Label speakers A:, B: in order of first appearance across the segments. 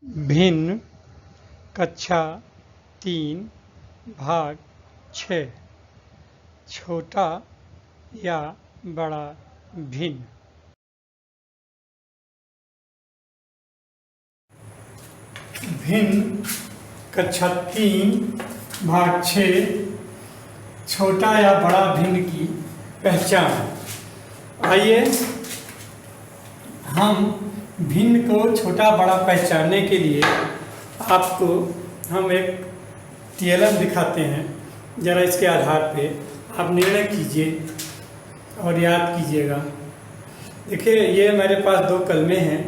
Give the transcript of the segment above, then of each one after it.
A: भिन्न कक्षा 3 भाग 6 छोटा या बड़ा भिन्न। भिन्न कक्षा 3 भाग 6 छोटा या बड़ा भिन्न की पहचान। आइए हम भिन्न को छोटा बड़ा पहचानने के लिए आपको हम एक टीएलएम दिखाते हैं। ज़रा इसके आधार पे आप निर्णय कीजिए और याद कीजिएगा। देखिए, ये मेरे पास 2 कलमें हैं,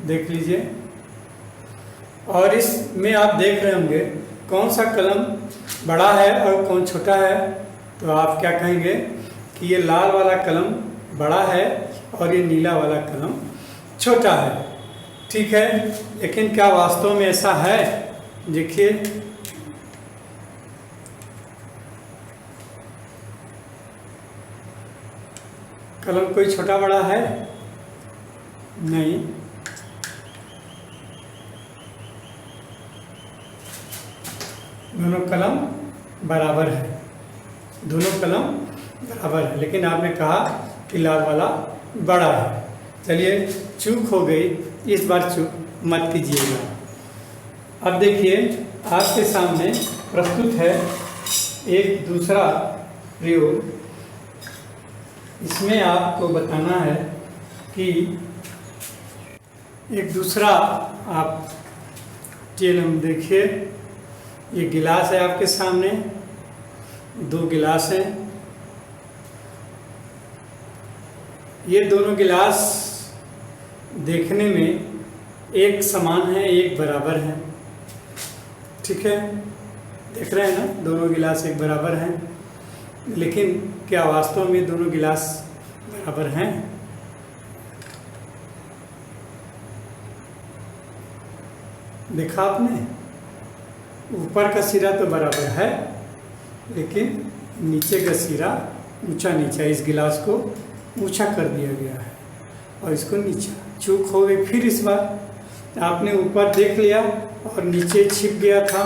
A: देख लीजिए। और इसमें आप देख रहे होंगे कौन सा कलम बड़ा है और कौन छोटा है। तो आप क्या कहेंगे कि ये लाल वाला कलम बड़ा है और ये नीला वाला कलम छोटा है। ठीक है, लेकिन क्या वास्तव में ऐसा है? देखिए, कलम कोई छोटा बड़ा है? नहीं। दोनों कलम बराबर है, दोनों कलम बराबर है, लेकिन आपने कहा कि लाल वाला बड़ा है। चलिए, चूक हो गई, इस बार चूक मत कीजिएगा। अब देखिए, आपके सामने प्रस्तुत है एक दूसरा प्रयोग। इसमें आपको बताना है कि एक दूसरा आप टीएलएम देखिए। ये गिलास है आपके सामने, 2 गिलास हैं। ये दोनों गिलास देखने में एक समान है, एक बराबर है। ठीक है, देख रहे हैं ना, दोनों गिलास एक बराबर हैं। लेकिन क्या वास्तव में दोनों गिलास बराबर हैं? देखा आपने, ऊपर का सिरा तो बराबर है, लेकिन नीचे का सिरा ऊंचा नीचा। इस गिलास को ऊंचा कर दिया गया है और इसको नीचा। चूक हो गई फिर इस बार। आपने ऊपर देख लिया और नीचे छिप गया था,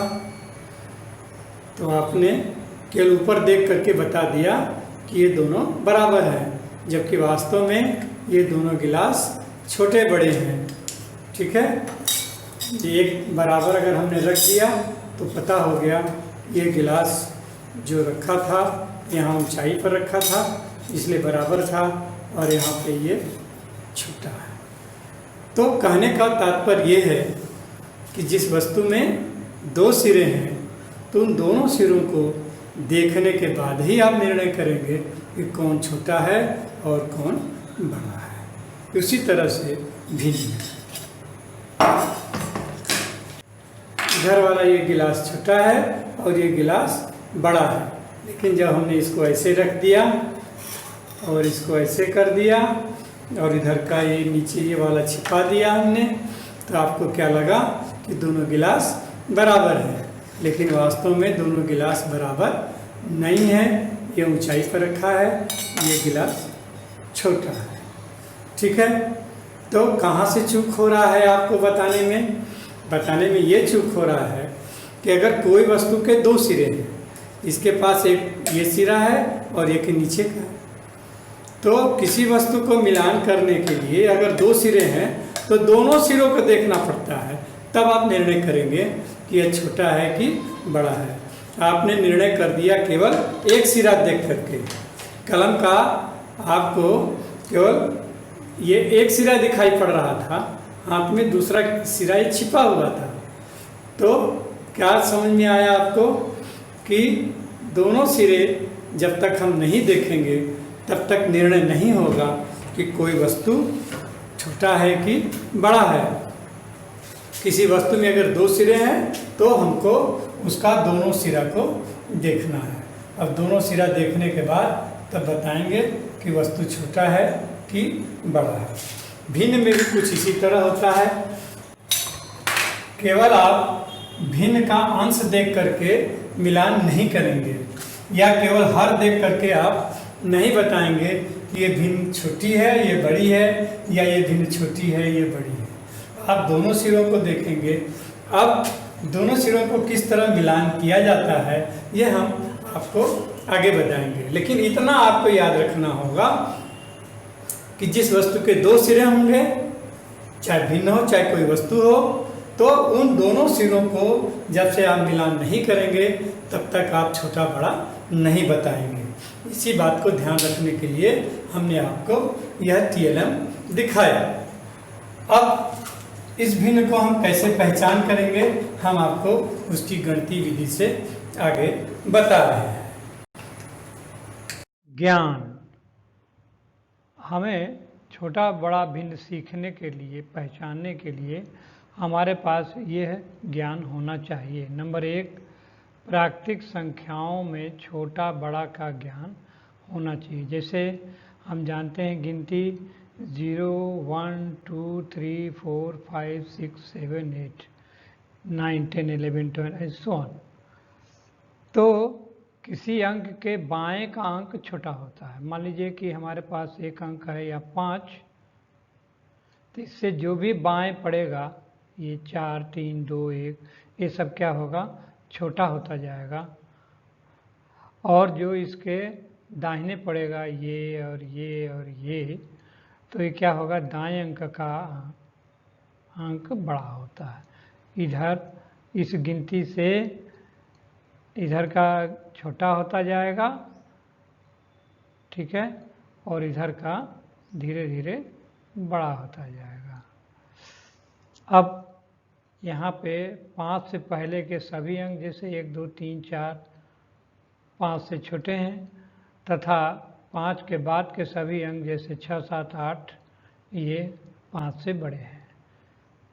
A: तो आपने केवल ऊपर देख करके बता दिया कि ये दोनों बराबर हैं, जबकि वास्तव में ये दोनों गिलास छोटे बड़े हैं। ठीक है, एक बराबर अगर हमने रख दिया तो पता हो गया ये गिलास जो रखा था यहाँ ऊंचाई पर रखा था, इसलिए बराबर था, और यहाँ पे ये छोटा है। तो कहने का तात्पर्य ये है कि जिस वस्तु में 2 सिरे हैं, तो उन दोनों सिरों को देखने के बाद ही आप निर्णय करेंगे कि कौन छोटा है और कौन बड़ा है। उसी तरह से भिन्न, इधर वाला ये गिलास छोटा है और ये गिलास बड़ा है, लेकिन जब हमने इसको ऐसे रख दिया और इसको ऐसे कर दिया और इधर का ये नीचे ये वाला छिपा दिया हमने, तो आपको क्या लगा कि दोनों गिलास बराबर है। लेकिन वास्तव में दोनों गिलास बराबर नहीं है। ये ऊंचाई पर रखा है, ये गिलास छोटा है। ठीक है, तो कहाँ से चूक हो रहा है आपको बताने में? बताने में ये चूक हो रहा है कि अगर कोई वस्तु के 2 सिरे हैं, इसके पास एक ये सिरा है और एक नीचे का है, तो किसी वस्तु को मिलान करने के लिए अगर 2 सिरे हैं तो दोनों सिरों को देखना पड़ता है, तब आप निर्णय करेंगे कि यह छोटा है कि बड़ा है। आपने निर्णय कर दिया केवल एक सिरा देख करके। कलम का आपको केवल ये एक सिरा दिखाई पड़ रहा था, हाथ में दूसरा सिरा ये छिपा हुआ था। तो क्या समझ में आया आपको कि दोनों सिरे जब तक हम नहीं देखेंगे तब तक निर्णय नहीं होगा कि कोई वस्तु छोटा है कि बड़ा है। किसी वस्तु में अगर 2 सिरे हैं तो हमको उसका दोनों सिरा को देखना है। अब दोनों सिरा देखने के बाद तब बताएंगे कि वस्तु छोटा है कि बड़ा है। भिन्न में भी कुछ इसी तरह होता है। केवल आप भिन्न का अंश देख करके मिलान नहीं करेंगे, या केवल हर देख करके आप नहीं बताएंगे कि ये भिन्न छोटी है, ये बड़ी है, या ये भिन्न छोटी है, ये बड़ी है। आप दोनों सिरों को देखेंगे। अब दोनों सिरों को किस तरह मिलान किया जाता है ये हम आपको आगे बताएंगे, लेकिन इतना आपको याद रखना होगा कि जिस वस्तु के दो सिरे होंगे, चाहे भिन्न हो चाहे कोई वस्तु हो, तो उन दोनों सिरों को जब से आप मिलान नहीं करेंगे तब तक आप छोटा बड़ा नहीं बताएंगे। इसी बात को ध्यान रखने के लिए हमने आपको यह TLM दिखाया। अब इस भिन्न को हम कैसे पहचान करेंगे हम आपको उसकी गणितीय विधि से आगे बता रहे हैं।
B: ज्ञान, हमें छोटा बड़ा भिन्न सीखने के लिए, पहचानने के लिए हमारे पास यह ज्ञान होना चाहिए। नंबर 1, प्राकृतिक संख्याओं में छोटा बड़ा का ज्ञान होना चाहिए। जैसे हम जानते हैं गिनती 0, 1, 2, 3, 4, 5, 6, 7, 8, 9, 10, 11, 12 एंड सो ऑन। तो किसी अंक के बाएं का अंक छोटा होता है। मान लीजिए कि हमारे पास एक अंक है या 5, तो इससे जो भी बाएं पड़ेगा, ये 4, 3, 2, 1, ये सब क्या होगा, छोटा होता जाएगा। और जो इसके दाहिने पड़ेगा, ये और ये और ये, तो ये क्या होगा, दाएं अंक का अंक बड़ा होता है। इधर इस गिनती से इधर का छोटा होता जाएगा, ठीक है, और इधर का धीरे धीरे बड़ा होता जाएगा। अब यहाँ पे 5 से पहले के सभी अंक जैसे 1, 2, 3, 4, 5 से छोटे हैं, तथा 5 के बाद के सभी अंक जैसे 6, 7, 8 ये 5 से बड़े हैं।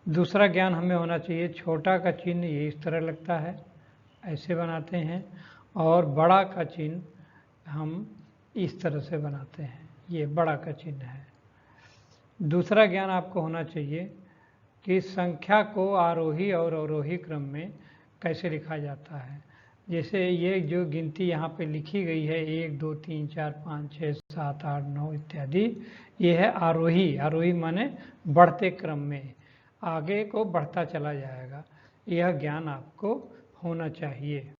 B: दूसरा ज्ञान हमें होना चाहिए, छोटा का चिन्ह ये इस तरह लगता है, ऐसे बनाते हैं, और बड़ा का चिन्ह हम इस तरह से बनाते हैं, ये बड़ा का चिन्ह है। दूसरा ज्ञान आपको होना चाहिए कि संख्या को आरोही और अवरोही क्रम में कैसे लिखा जाता है। जैसे ये जो गिनती यहाँ पे लिखी गई है 1, 2, 3, 4, 5, 6, 7, 8, 9 इत्यादि, ये है आरोही। आरोही माने बढ़ते क्रम में, आगे को बढ़ता चला जाएगा। यह ज्ञान आपको होना चाहिए।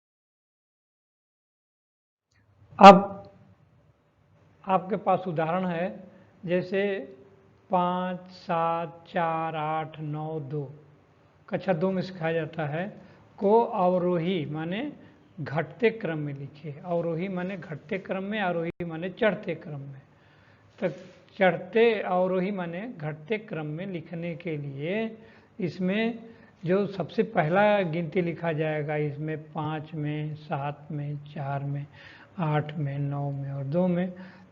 B: अब आपके पास उदाहरण है, जैसे 5, 7, 4, 8, 9, 2 कक्षा 2 में सिखाया जाता है को अवरोही माने घटते क्रम में लिखे। अवरोही माने घटते क्रम में, आरोही माने चढ़ते क्रम में। तो चढ़ते अवरोही माने घटते क्रम में लिखने के लिए इसमें जो सबसे पहला गिनती लिखा जाएगा, इसमें 5 में, 7 में, 4 में, 8 में, 9 में और 2 में,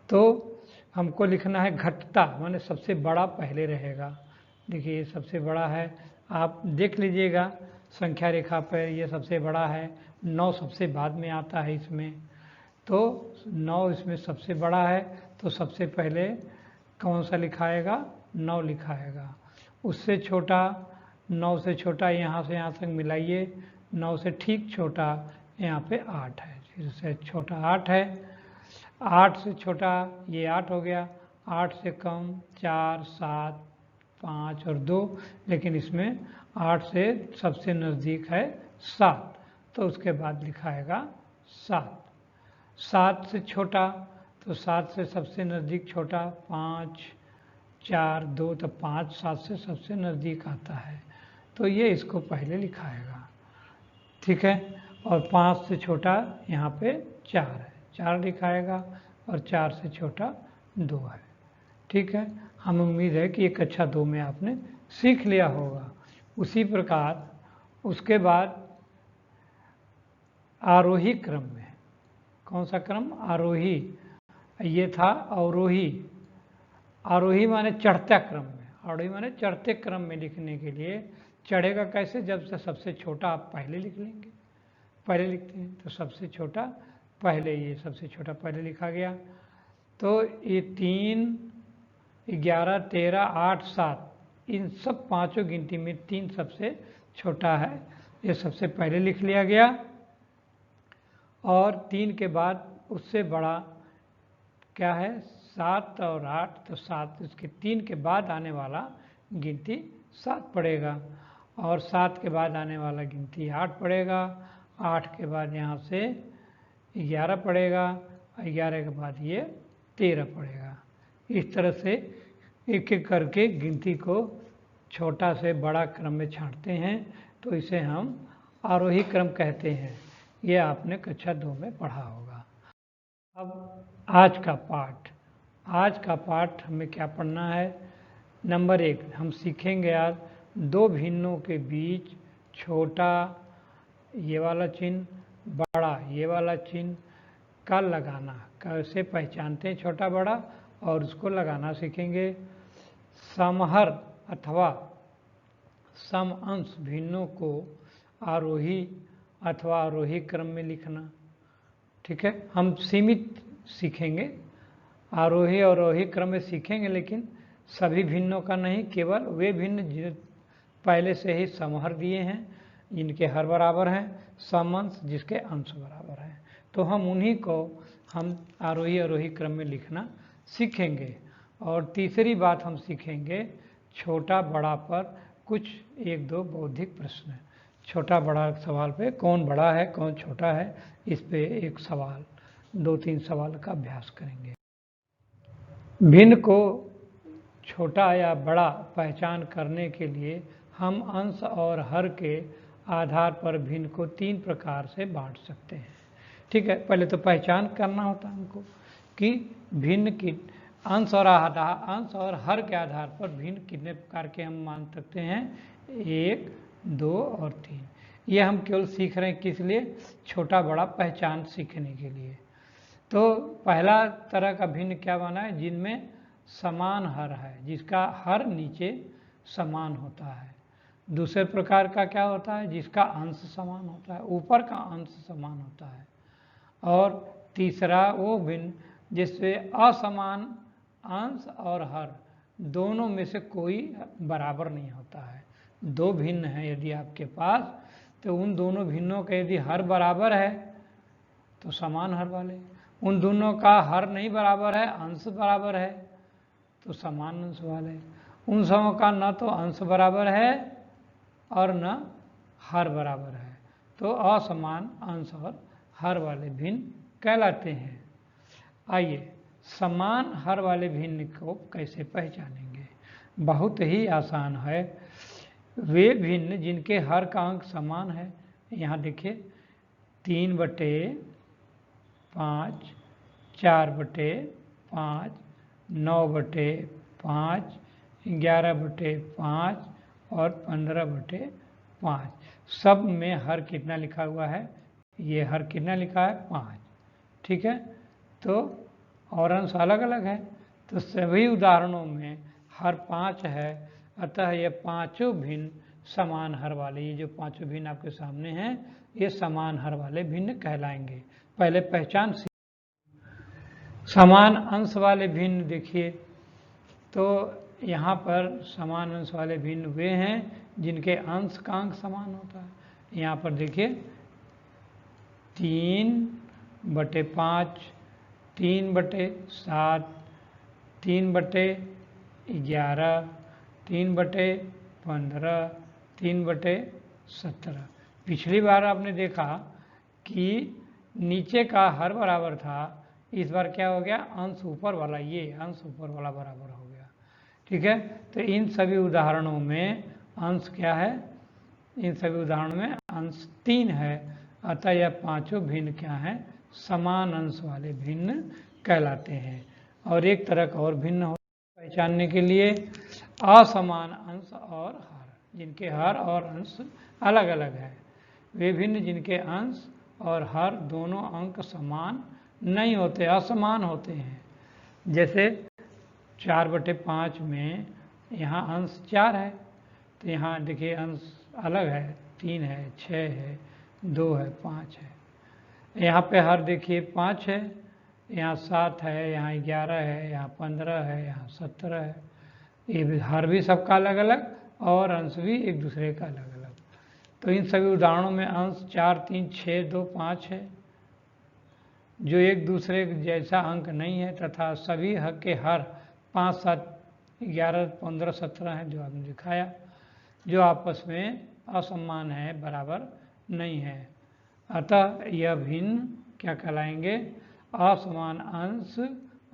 B: तो हमको लिखना है घटता, माने सबसे बड़ा पहले रहेगा। देखिए ये सबसे बड़ा है, आप देख लीजिएगा संख्या रेखा पर, ये सबसे बड़ा है। 9 सबसे बाद में आता है इसमें, तो 9 इसमें सबसे बड़ा है, तो सबसे पहले कौन सा लिखाएगा, 9 लिखाएगा। उससे छोटा, 9 से छोटा यहाँ से यहाँ तक मिलाइए, 9 से ठीक छोटा यहाँ पे 8 है, फिर से छोटा 8 है, 8 से छोटा ये 8 हो गया, 8 से कम 4, 7, 5 और 2, लेकिन इसमें 8 से सबसे नज़दीक है 7, तो उसके बाद लिखाएगा 7। 7 से छोटा, तो 7 से सबसे नज़दीक छोटा 5, 4, 2, तो 5 7 से सबसे नज़दीक आता है, तो ये इसको पहले लिखाएगा, ठीक है। और 5 से छोटा यहाँ पे 4 है, 4 लिखाएगा, और 4 से छोटा 2 है, ठीक है। हम उम्मीद है कि ये कक्षा 2 में आपने सीख लिया होगा। उसी प्रकार उसके बाद आरोही क्रम में, कौन सा क्रम, आरोही, ये था अवरोही। आरोही माने चढ़ता क्रम में, आरोही माने चढ़ते क्रम में लिखने के लिए चढ़ेगा कैसे, जब से सबसे छोटा आप पहले लिख लेंगे, पहले लिखते हैं तो सबसे छोटा पहले, ये सबसे छोटा पहले लिखा गया। तो ये 3, 11, 13, 8, 7, इन सब पांचों गिनती में 3 सबसे छोटा है, ये सबसे पहले लिख लिया गया। और 3 के बाद उससे बड़ा क्या है, 7 और 8, तो 7, इसके 3 के बाद आने वाला गिनती 7 पड़ेगा, और 7 के बाद आने वाला गिनती 8 पड़ेगा, 8 के बाद यहाँ से 11 पड़ेगा, 11 के बाद ये 13 पड़ेगा। इस तरह से एक एक करके गिनती को छोटा से बड़ा क्रम में छांटते हैं, तो इसे हम आरोही क्रम कहते हैं। ये आपने कक्षा 2 में पढ़ा होगा। अब आज का पाठ हमें क्या पढ़ना है? नंबर 1 हम सीखेंगे आज दो भिन्नों के बीच छोटा ये वाला चिन्ह, बड़ा ये वाला चिन्ह का लगाना, कैसे पहचानते हैं छोटा बड़ा, और उसको लगाना सीखेंगे। समहर अथवा सम अंश भिन्नों को आरोही अथवा आरोही क्रम में लिखना। ठीक है, हम सीमित सीखेंगे, आरोही और अवरोही क्रम में सीखेंगे, लेकिन सभी भिन्नों का नहीं, केवल वे भिन्न जो पहले से ही समहर दिए हैं, जिनके हर बराबर हैं, समअंश जिसके अंश बराबर हैं, तो हम उन्हीं को हम आरोही अवरोही क्रम में लिखना सीखेंगे। और तीसरी बात हम सीखेंगे छोटा बड़ा पर कुछ 1-2 बौद्धिक प्रश्न। छोटा बड़ा सवाल पे कौन बड़ा है कौन छोटा है, इस पे एक सवाल 2-3 सवाल का अभ्यास करेंगे। भिन्न को छोटा या बड़ा पहचान करने के लिए हम अंश और हर के आधार पर भिन्न को 3 प्रकार से बांट सकते हैं। ठीक है, पहले तो पहचान करना होता है हमको कि भिन्न की अंश और हर के आधार पर भिन्न कितने प्रकार के हम मान सकते हैं, 1, 2 और 3। ये हम केवल सीख रहे हैं किस लिए? छोटा बड़ा पहचान सीखने के लिए। तो पहला तरह का भिन्न क्या बना है? जिनमें समान हर है, जिसका हर नीचे समान होता है। दूसरे प्रकार का क्या होता है? जिसका अंश समान होता है, ऊपर का अंश समान होता है। और तीसरा वो भिन्न जिससे असमान अंश और हर दोनों में से कोई बराबर नहीं होता है। 2 भिन्न हैं यदि आपके पास, तो उन दोनों भिन्नों का यदि हर बराबर है तो समान हर वाले, उन दोनों का हर नहीं बराबर है, अंश बराबर है तो समान अंश वाले, उन सबों का न तो अंश बराबर है और न हर बराबर है, तो असमान अंश और हर वाले भिन्न कहलाते हैं। आइए समान हर वाले भिन्न को कैसे पहचानेंगे? बहुत ही आसान है। वे भिन्न जिनके हर का अंक समान है, यहाँ देखिए 3/5, 4/5, 9/5, 11/5 और 15/5। सब में हर कितना लिखा हुआ है? ये हर कितना लिखा है? 5। ठीक है, तो और अंश अलग अलग है, तो सभी उदाहरणों में हर 5 है, अतः ये पांचों भिन्न समान हर वाले, ये जो पांचों भिन्न आपके सामने हैं ये समान हर वाले भिन्न कहलाएंगे। पहले पहचान समान अंश वाले भिन्न देखिए, तो यहाँ पर समान अंश वाले भिन्न वे हैं जिनके अंश का अंक समान होता है। यहाँ पर देखिए 3/5, 3/7, 3/11, 3/15, 3/17। पिछली बार आपने देखा कि नीचे का हर बराबर था, इस बार क्या हो गया? अंश ऊपर वाला, ये अंश ऊपर वाला बराबर हो गया। ठीक है, तो इन सभी उदाहरणों में अंश क्या है? इन सभी उदाहरणों में अंश 3 है, अतः यह पांचों भिन्न क्या हैं? समान अंश वाले भिन्न कहलाते हैं। और एक तरह का और भिन्न हो पहचानने के लिए असमान अंश और हर, जिनके हर और अंश अलग अलग है, वे भिन्न जिनके अंश और हर दोनों अंक समान नहीं होते, असमान होते हैं। जैसे 4/5 में यहाँ अंश 4 है, तो यहाँ देखिए अंश अलग है, 3 है, 6 है, 2 है, 5 है। यहाँ पे हर देखिए 5 है, यहाँ 7 है, यहाँ 11 है, यहाँ 15 है, यहाँ 17 है। ये भी हर भी सबका अलग अलग और अंश भी एक दूसरे का अलग अलग। तो इन सभी उदाहरणों में अंश 4, 3, 6, 2, 5 है, जो एक दूसरे जैसा अंक नहीं है, तथा सभी हक के हर 5, 7, 11, 15, 17 है जो आपने दिखाया। जो आपस में असमान है, बराबर नहीं है। अतः यह भिन्न क्या कहलाएंगे? असमान अंश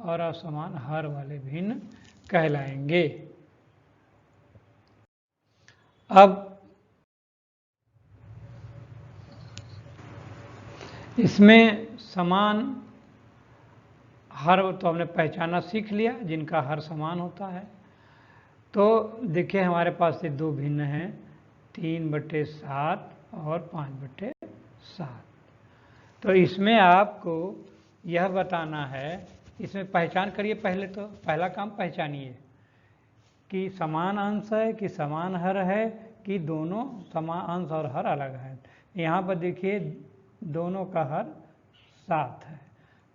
B: और असमान हर वाले भिन्न कहलाएंगे। अब इसमें समान हर तो हमने पहचाना सीख लिया, जिनका हर समान होता है। तो देखिए हमारे पास ये दो भिन्न हैं, 3/7 और 5/7। तो इसमें आपको यह बताना है, इसमें पहचान करिए पहले, तो पहला काम पहचानिए कि समान अंश है कि समान हर है कि दोनों समान अंश और हर अलग है। यहाँ पर देखिए दोनों का हर 7 है,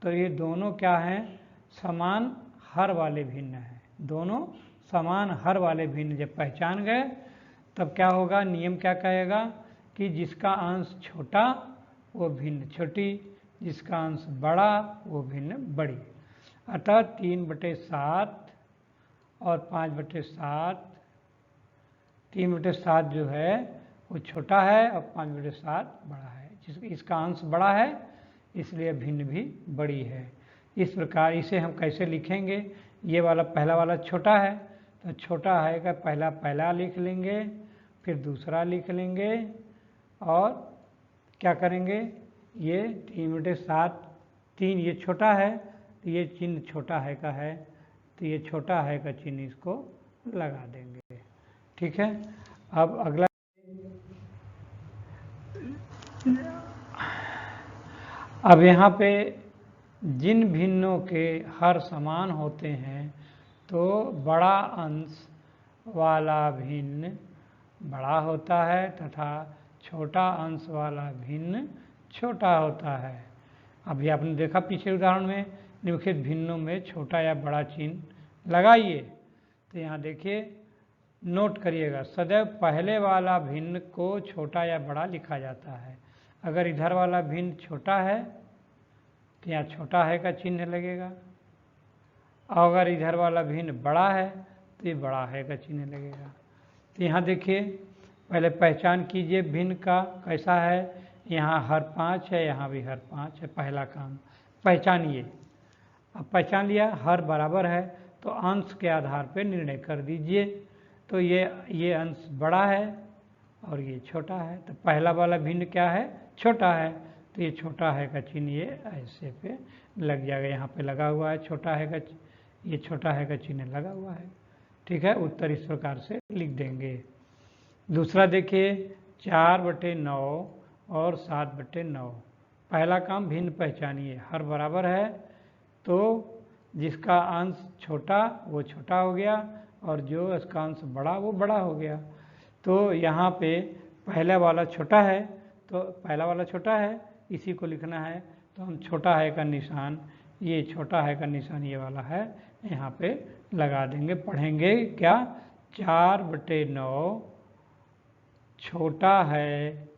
B: तो ये दोनों क्या हैं? समान हर वाले भिन्न हैं। दोनों समान हर वाले भिन्न जब पहचान गए तब क्या होगा? नियम क्या कहेगा कि जिसका अंश छोटा वो भिन्न छोटी, जिसका अंश बड़ा वो भिन्न बड़ी। अतः 3/7 और 5/7, 3/7 जो है वो छोटा है और 5/7 बड़ा है। इसका अंश बड़ा है इसलिए भिन्न भी बड़ी है। इस प्रकार इसे हम कैसे लिखेंगे? ये वाला पहला वाला छोटा है, तो छोटा है का पहला लिख लेंगे, फिर दूसरा लिख लेंगे, और क्या करेंगे? ये 3/7, 3 ये छोटा है तो ये चिन्ह छोटा है का है, तो ये छोटा है का चिन्ह इसको लगा देंगे। ठीक है। अब अगला, अब यहाँ पे जिन भिन्नों के हर समान होते हैं तो बड़ा अंश वाला भिन्न बड़ा होता है तथा छोटा अंश वाला भिन्न छोटा होता है। अभी आपने देखा पिछले उदाहरण में निम्नलिखित भिन्नों में छोटा या बड़ा चिन्ह लगाइए। तो यहाँ देखिए, नोट करिएगा, सदैव पहले वाला भिन्न को छोटा या बड़ा लिखा जाता है। अगर इधर वाला भिन्न छोटा है तो यहाँ छोटा है का चिन्ह लगेगा, और अगर इधर वाला भिन्न बड़ा है तो ये बड़ा है का चिन्ह लगेगा। तो यहाँ देखिए, पहले पहचान कीजिए भिन्न का कैसा है। यहाँ हर 5 है, यहाँ भी हर 5 है। पहला काम पहचानिए। अब पहचान लिया, हर बराबर है तो अंश के आधार पर निर्णय कर दीजिए। तो ये अंश बड़ा है और ये छोटा है, तो पहला वाला भिन्न क्या है? छोटा है, तो ये छोटा है का चिन्ह ये ऐसे पे लग जाएगा। यहाँ पे लगा हुआ है छोटा है का, ये छोटा है का चिन्ह लगा हुआ है। ठीक है, उत्तर इस प्रकार से लिख देंगे। दूसरा देखिए, 4/9 और 7/9। पहला काम भिन्न पहचानिए। हर बराबर है तो जिसका अंश छोटा वो छोटा हो गया और जो इसका अंश बड़ा वो बड़ा हो गया। तो यहाँ पे पहला वाला छोटा है, तो पहला वाला छोटा है, इसी को लिखना है। तो हम छोटा है का निशान, ये छोटा है का निशान ये वाला है, यहाँ पे लगा देंगे। पढ़ेंगे क्या? 4/9 छोटा है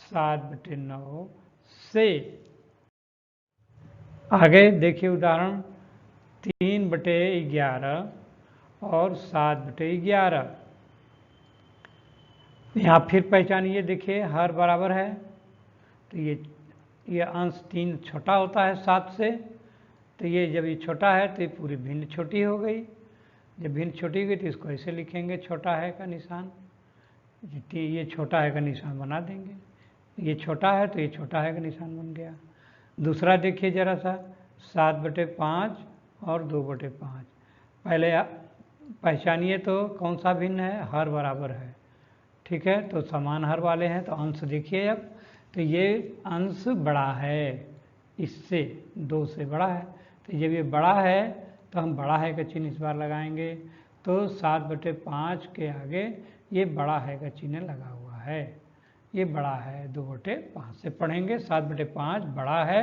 B: 7/9 से। आगे देखिए उदाहरण 3/11 और 7/11। यहाँ फिर पहचानिए, देखिए हर बराबर है तो ये अंश 3 छोटा होता है 7 से, तो ये जब ये छोटा है तो ये पूरी भिन्न छोटी हो गई। जब भिन्न छोटी हो गई तो इसको ऐसे लिखेंगे, छोटा है का निशान, ये छोटा है का निशान बना देंगे। ये छोटा है तो ये छोटा है का निशान बन गया। दूसरा देखिए जरा सा, 7/5 और 2/5। पहले पहचानिए तो कौन सा भिन्न है? हर बराबर है। ठीक है, तो समान हर वाले हैं, तो अंश देखिए अब, तो ये अंश बड़ा है, इससे 2 से बड़ा है। तो जब ये बड़ा है तो हम बड़ा है का चिन्ह इस बार लगाएंगे। तो 7/5 के आगे ये बड़ा है का चिन्ह लगा हुआ है, ये बड़ा है 2/5 से। पढ़ेंगे 7/5 बड़ा है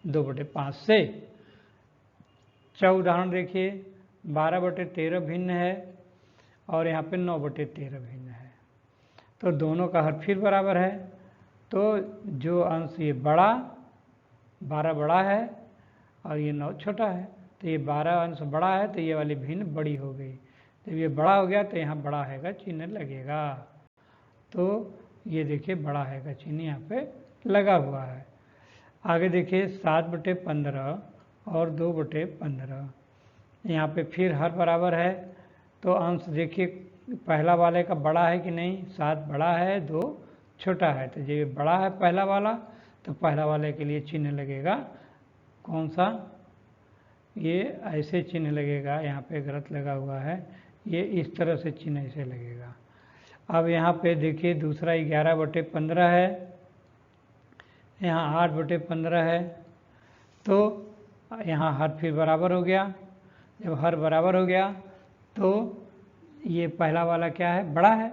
B: 2/5 से। उदाहरण देखिए, 12/13 भिन्न है और यहाँ पे 9/13 भिन्न है। तो दोनों का हर फिर बराबर है, तो जो अंश ये बड़ा 12 बड़ा है और ये 9 छोटा है, तो ये 12 अंश बड़ा है तो ये वाली भिन्न बड़ी हो गई। जब ये बड़ा हो गया तो यहाँ बड़ा है का चिन्ह लगेगा। तो ये देखिए बड़ा है का चिन्ह यहाँ पे लगा हुआ है। आगे देखिए 7/15 और 2/15, यहाँ पे फिर हर बराबर है, तो अंश देखिए पहला वाले का बड़ा है कि नहीं, 7 बड़ा है 2 छोटा है, तो ये बड़ा है पहला वाला, तो पहला वाले के लिए चिन्ह लगेगा कौन सा, ये ऐसे चिन्ह लगेगा, यहाँ पे गलत लगा हुआ है, ये इस तरह से चिन्ह ऐसे लगेगा। अब यहाँ पे देखिए दूसरा 11/15 है, यहाँ 8/15 है, तो यहाँ हर फिर बराबर हो गया। जब हर बराबर हो गया तो ये पहला वाला क्या है, बड़ा है,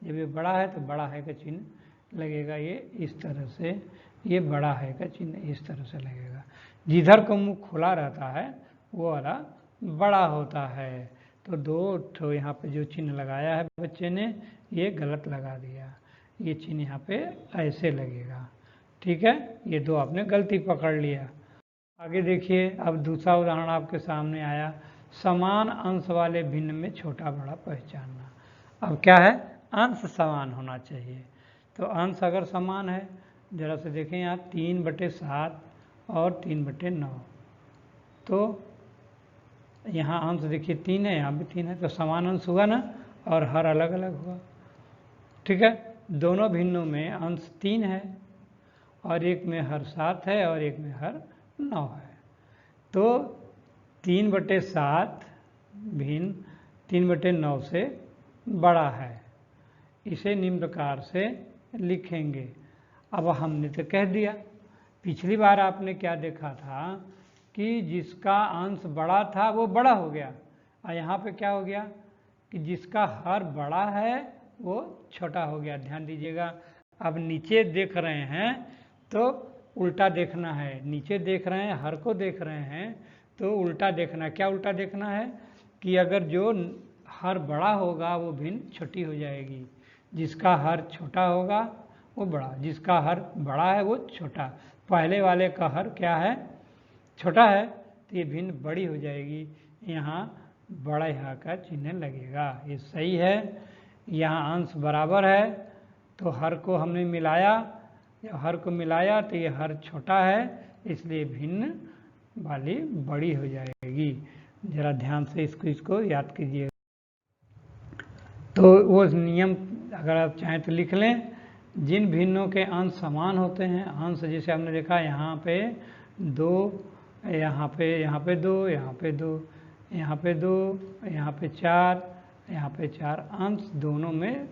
B: जब ये बड़ा है तो बड़ा है का चिन्ह लगेगा, ये इस तरह से, ये बड़ा है का चिन्ह इस तरह से लगेगा। जिधर को मुंह खुला रहता है वो वाला बड़ा होता है। तो 2 तो यहाँ पे जो चिन्ह लगाया है बच्चे ने ये गलत लगा दिया, ये चिन्ह यहाँ पे ऐसे लगेगा, ठीक है, ये 2 आपने गलती पकड़ लिया। आगे देखिए अब दूसरा उदाहरण आपके सामने आया, समान अंश वाले भिन्न में छोटा बड़ा पहचानना। अब क्या है, अंश समान होना चाहिए, तो अंश अगर समान है, जरा से देखें यहाँ 3/7 और 3/9, तो यहाँ अंश देखिए 3 है, यहाँ भी 3 है, तो समान अंश हुआ ना, और हर अलग अलग हुआ, ठीक है। दोनों भिन्नों में अंश 3 है, और एक में हर 7 है और एक में हर 9 है, तो 3/7 भिन्न 3/9 से बड़ा है, इसे निम्न प्रकार से लिखेंगे। अब हमने तो कह दिया, पिछली बार आपने क्या देखा था कि जिसका अंश बड़ा था वो बड़ा हो गया, और यहाँ पे क्या हो गया कि जिसका हर बड़ा है वो छोटा हो गया। ध्यान दीजिएगा, अब नीचे देख रहे हैं तो उल्टा देखना है, नीचे देख रहे हैं हर को देख रहे हैं तो उल्टा देखना। क्या उल्टा देखना है कि अगर जो हर बड़ा होगा वो भिन्न छोटी हो जाएगी, जिसका हर छोटा होगा वो बड़ा, जिसका हर बड़ा है वो छोटा। पहले वाले का हर क्या है, छोटा है, तो ये भिन्न बड़ी हो जाएगी, यहाँ बड़ा यहाँ का चिन्ह लगेगा, ये सही है। यहाँ अंश बराबर है तो हर को हमने मिलाया, जब हर को मिलाया तो ये हर छोटा है, इसलिए भिन्न वाली बड़ी हो जाएगी। जरा ध्यान से इसको याद कीजिए। तो वो नियम अगर आप चाहें तो लिख लें, जिन भिन्नों के अंश समान होते हैं, अंश जैसे हमने देखा यहाँ पे 2, यहाँ पे 2, यहाँ पे 2, यहाँ पे 2, यहाँ पे 4, यहाँ पे 4, अंश दोनों में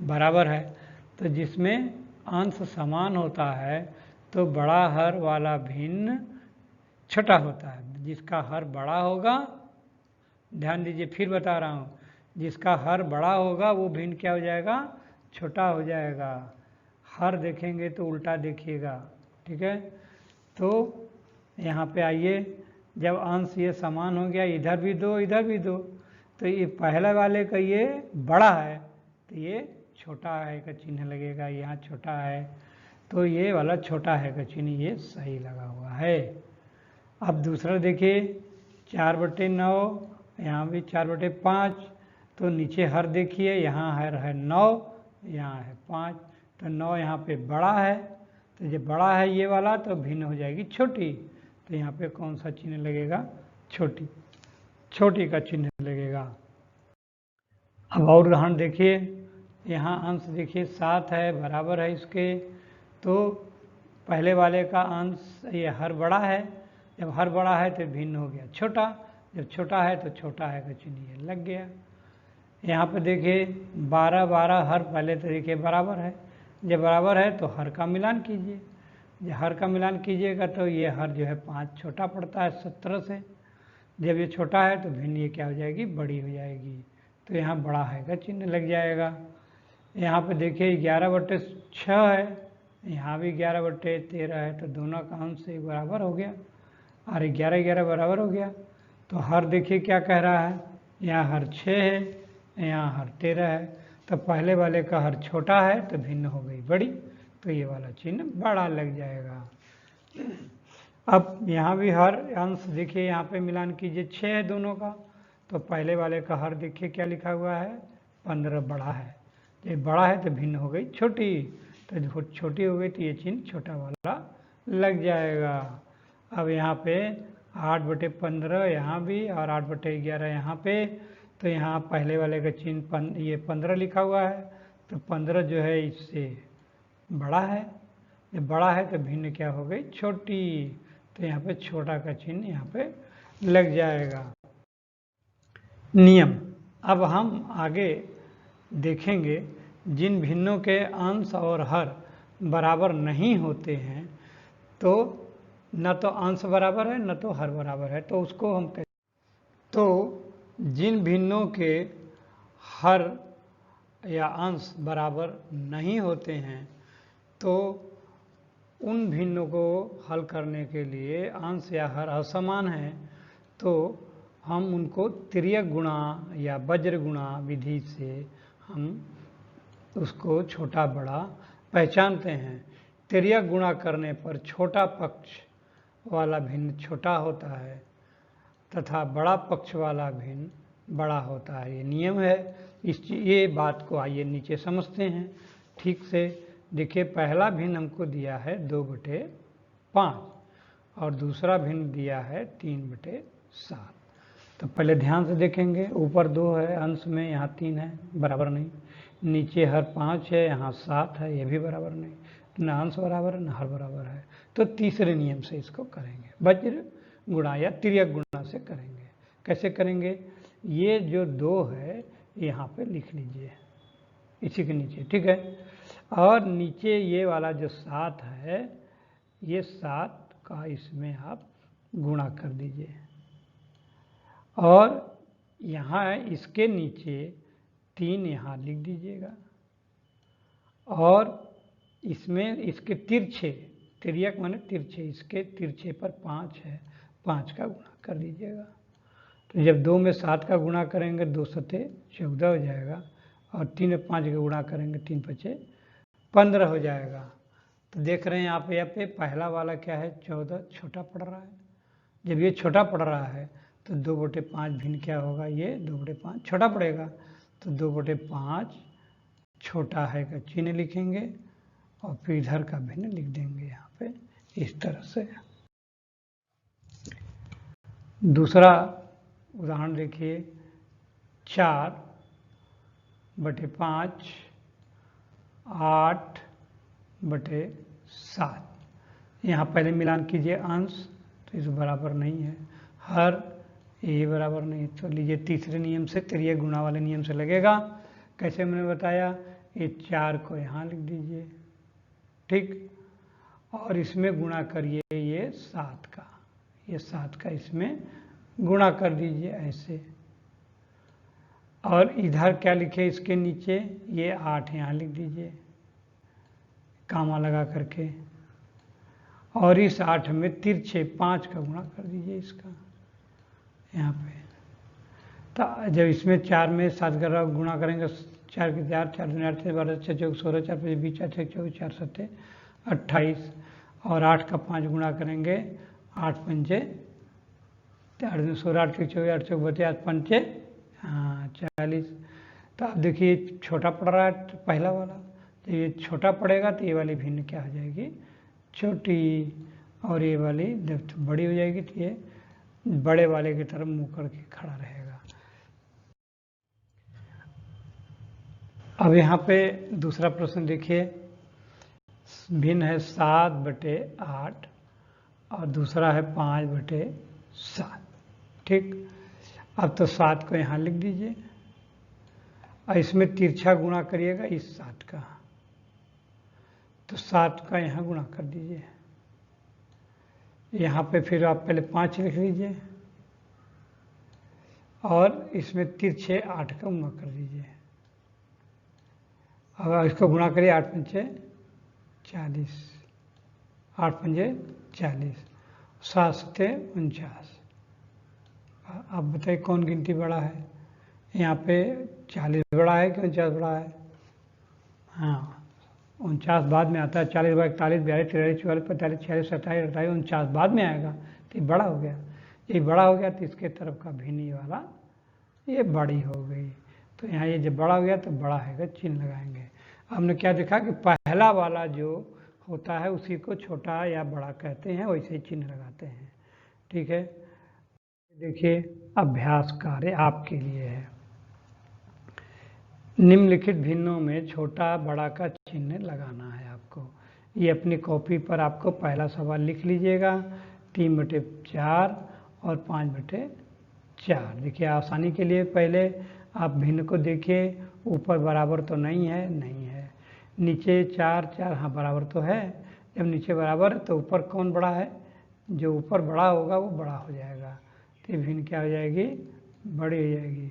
B: बराबर है। तो जिसमें अंश समान होता है तो बड़ा हर वाला भिन्न छोटा होता है, जिसका हर बड़ा होगा, ध्यान दीजिए फिर बता रहा हूँ, जिसका हर बड़ा होगा वो भिन्न क्या हो जाएगा, छोटा हो जाएगा। हर देखेंगे तो उल्टा देखिएगा, ठीक है। तो यहाँ पे आइए, जब अंश ये समान हो गया, इधर भी 2 इधर भी 2, तो ये पहले वाले का ये बड़ा है तो ये छोटा है का चिन्ह लगेगा, यहाँ छोटा है तो ये वाला छोटा है का चिन्ह ये सही लगा हुआ है। अब दूसरा देखिए 4/9, यहाँ भी 4/5, तो नीचे हर देखिए, यहाँ हर है 9, यहाँ है 5, तो 9 यहाँ पे बड़ा है, तो जब बड़ा है ये वाला तो भिन्न हो जाएगी छोटी, तो यहाँ पे कौन सा चिन्ह लगेगा, छोटी, छोटी का चिन्ह लगेगा। अब और उदाहरण देखिए, यहाँ अंश देखिए 7 है, बराबर है इसके, तो पहले वाले का अंश ये हर बड़ा है, जब हर बड़ा है तो भिन्न हो गया छोटा, जब छोटा है तो छोटा है का चिन्ह ये लग गया। यहाँ पे देखिए 12 हर पहले तो देखिए बराबर है, जब बराबर है तो हर का मिलान कीजिए, जब हर का मिलान कीजिएगा तो ये हर जो है 5 छोटा पड़ता है 17 से, जब ये छोटा है तो भिन्न ये क्या हो जाएगी, बड़ी हो जाएगी, तो यहाँ बड़ा है का चिन्ह लग जाएगा। यहाँ पे देखिए 11/6 है, यहाँ भी 11/13 है, तो दोनों का अंश एक बराबर हो गया और 11 बराबर हो गया। तो हर देखिए क्या कह रहा है, यहाँ हर 6 है, यहाँ हर 13 है, तो पहले वाले का हर छोटा है तो भिन्न हो गई बड़ी, तो ये वाला चिन्ह बड़ा लग जाएगा। अब यहाँ भी हर अंश देखिए, यहाँ पे मिलान कीजिए 6 है दोनों का, तो पहले वाले का हर देखिए क्या लिखा हुआ है, 15 बड़ा है, जब बड़ा है तो भिन्न हो गई छोटी, तो छोटी हो गई तो ये चिन्ह छोटा वाला लग जाएगा। अब यहाँ पे 8/15 यहाँ भी और 8/11 यहाँ पे, तो यहाँ पहले वाले का चिन्ह ये 15 लिखा हुआ है, तो 15 जो है इससे बड़ा है। जब बड़ा है तो भिन्न क्या हो गई छोटी, तो यहाँ पे छोटा का चिन्ह यहाँ पे लग जाएगा। नियम, अब हम आगे देखेंगे जिन भिन्नों के अंश और हर बराबर नहीं होते हैं, तो न तो अंश बराबर है न तो हर बराबर है, तो उसको हम कहते। तो जिन भिन्नों के हर या अंश बराबर नहीं होते हैं, तो उन भिन्नों को हल करने के लिए अंश या हर असमान है, तो हम उनको तिर्यक गुणा या वज्र गुणा विधि से हम उसको छोटा बड़ा पहचानते हैं। तिर्यक गुणा करने पर छोटा पक्ष वाला भिन्न छोटा होता है तथा बड़ा पक्ष वाला भिन्न बड़ा होता है। ये नियम है। ये बात को आइए नीचे समझते हैं ठीक से। देखिए, पहला भिन्न हमको दिया है 2/5 और दूसरा भिन्न दिया है 3/7। तो पहले ध्यान से देखेंगे, ऊपर 2 है अंश में, यहाँ 3 है, बराबर नहीं। नीचे हर 5 है, यहाँ 7 है, ये भी बराबर नहीं। न अंश बराबर है न हर बराबर है। तो तीसरे नियम से इसको करेंगे, वज्र गुणा या तिर्यक गुणा से करेंगे। कैसे करेंगे? ये जो 2 है यहाँ पे लिख लीजिए इसी के नीचे, ठीक है। और नीचे ये वाला जो 7 है, ये 7 का इसमें आप गुणा कर दीजिए। और यहाँ इसके नीचे 3 यहाँ लिख दीजिएगा। और इसमें इसके तिरछे, तिर्यक माने तिरछे, इसके तिरछे पर 5 है, 5 का गुणा कर दीजिएगा। तो जब 2 में 7 का गुणा करेंगे 2 सते 14 हो जाएगा, और 3 में 5 का गुणा करेंगे 3 पचे 15 हो जाएगा। तो देख रहे हैं आप यहाँ पे पहला वाला क्या है, 14 छोटा पड़ रहा है। जब ये छोटा पड़ रहा है तो 2/5 भिन्न क्या होगा, ये 2/5 छोटा पड़ेगा। तो 2/5 छोटा है का चिन्ह लिखेंगे और फिर इधर का भिन्न लिख देंगे यहाँ पे इस तरह से। दूसरा उदाहरण देखिए, 4/5 8/7। यहाँ पहले मिलान कीजिए अंश, तो इस बराबर नहीं है। हर ये बराबर नहीं, तो लीजिए तीसरे नियम से, तिर्यक गुणा वाले नियम से लगेगा। कैसे मैंने बताया, ये 4 को यहाँ लिख दीजिए, ठीक। और इसमें गुणा करिए ये 7 का, ये 7 का इसमें गुणा कर दीजिए ऐसे। और इधर क्या लिखे इसके नीचे, ये 8 यहाँ लिख दीजिए कामा लगा करके। और इस 8 में तिरछे 5 का गुणा कर दीजिए इसका यहाँ पे। तो जब इसमें 4 में 7 का गुणा करेंगे, 4 के 4, 4 दूनी 8, 12, 6 चौक 16, 4 5 20, 4 6 24, 4 7 28। और 8 का 5 गुणा करेंगे, 8 पंचे 8 दूनी 16, 8 के 24, 8 चौक 32, 8 पंचे 40। तो अब देखिए छोटा पड़ रहा है पहला वाला, तो ये छोटा पड़ेगा तो ये वाली भिन्न क्या हो जाएगी, छोटी। और ये वाली जब बड़ी हो जाएगी तो ये बड़े वाले की तरफ मुंह करके खड़ा रहेगा। अब यहाँ पे दूसरा प्रश्न देखिए, भिन्न है 7/8 और दूसरा है 5/7, ठीक। अब तो 7 को यहाँ लिख दीजिए और इसमें तिरछा गुणा करिएगा इस 7 का, तो 7 का यहाँ गुणा कर दीजिए। यहाँ पे फिर आप पहले 5 लिख लीजिए और इसमें तिरछे 8 का गुणा कर दीजिए। अब इसको गुणा करिए, 8 पंचे 40, 8 पंजे 40, 7 सते 49। अब बताइए कौन गिनती बड़ा है, यहाँ पे 40 बड़ा है कि 49 बड़ा है? हाँ, 49 बाद में आता है। 40 बाद 41, 42, 43, 44, 45, 46, 27, 28, 49 बाद में आएगा, तो ये बड़ा हो गया। ये बड़ा हो गया तो इसके तरफ का भिन्न वाला ये बड़ी हो गई। तो यहाँ ये जब बड़ा हो गया तो बड़ा है का चिन्ह लगाएंगे। हमने क्या देखा कि पहला वाला जो होता है उसी को छोटा या बड़ा कहते हैं, वैसे ही चिन्ह लगाते हैं। ठीक है, देखिए अभ्यास कार्य आपके लिए है। निम्नलिखित भिन्नों में छोटा बड़ा का चिन्ह लगाना है आपको। ये अपनी कॉपी पर आपको पहला सवाल लिख लीजिएगा, 3/4 और 5/4। देखिए आसानी के लिए पहले आप भिन्न को देखिए, ऊपर बराबर तो नहीं है, नहीं है। नीचे 4 4, हाँ बराबर तो है। जब नीचे बराबर तो ऊपर कौन बड़ा है? जो ऊपर बड़ा होगा वो बड़ा हो जाएगा, तो भिन्न क्या हो जाएगी? बड़ी हो जाएगी।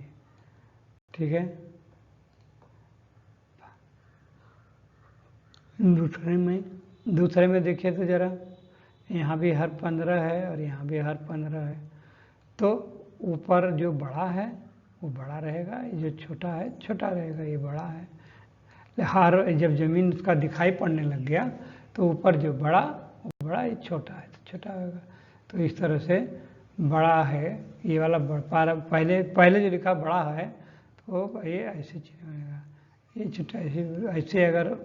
B: ठीक है, दूसरे में देखिए तो ज़रा, यहाँ भी हर 15 है और यहाँ भी हर 15 है, तो ऊपर जो बड़ा है वो बड़ा रहेगा, ये जो छोटा है छोटा रहेगा, ये बड़ा है। हर जब ज़मीन उसका दिखाई पड़ने लग गया तो ऊपर जो बड़ा वो बड़ा, ये छोटा है तो छोटा होगा। तो इस तरह से बड़ा है ये वाला पहले जो लिखा बड़ा है तो ये ऐसे चिन्ह बनेगा, ये छोटा ऐसे अगर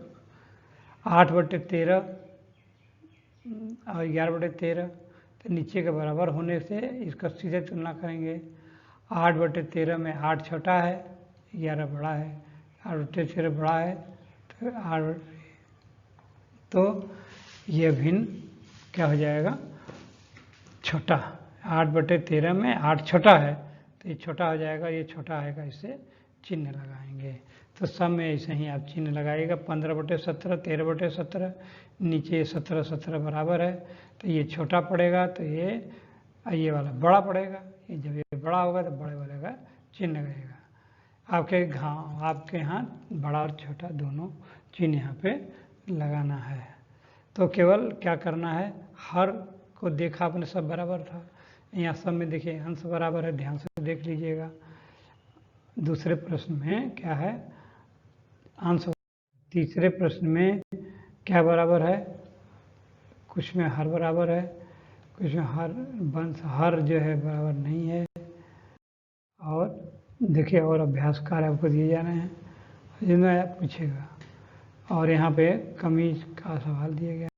B: 8/13 और 11/13 तो नीचे के बराबर होने से इसका सीधे तुलना करेंगे। 8/13 में 8 छोटा है, 11 बड़ा है, 8/13 बड़ा है तो 8, तो ये भिन्न क्या हो जाएगा? छोटा। 8/13 में 8 छोटा है तो ये छोटा हो जाएगा, ये छोटा है का इससे चिन्ह लगाएंगे। तो सब में ऐसे ही आप चिन्ह लगाइएगा। 15/17, 13/17, नीचे 17 बराबर है तो ये छोटा पड़ेगा, तो ये वाला बड़ा पड़ेगा। ये जब ये बड़ा होगा तो बड़े वाले का चिन्ह लगेगा। आपके यहाँ बड़ा और छोटा दोनों चिन्ह यहाँ पे लगाना है। तो केवल क्या करना है, हर को देखा आपने सब बराबर था, यहाँ सब में देखिए अंश बराबर है, ध्यान से देख लीजिएगा। दूसरे प्रश्न में क्या है? अंश। तीसरे प्रश्न में क्या बराबर है? कुछ में हर बराबर है, कुछ में हर जो है बराबर नहीं है। और देखिए और अभ्यास कार्य आपको दिए जाने हैं जिनमें आप पूछेगा। और यहाँ पे कमीज का सवाल दिया गया।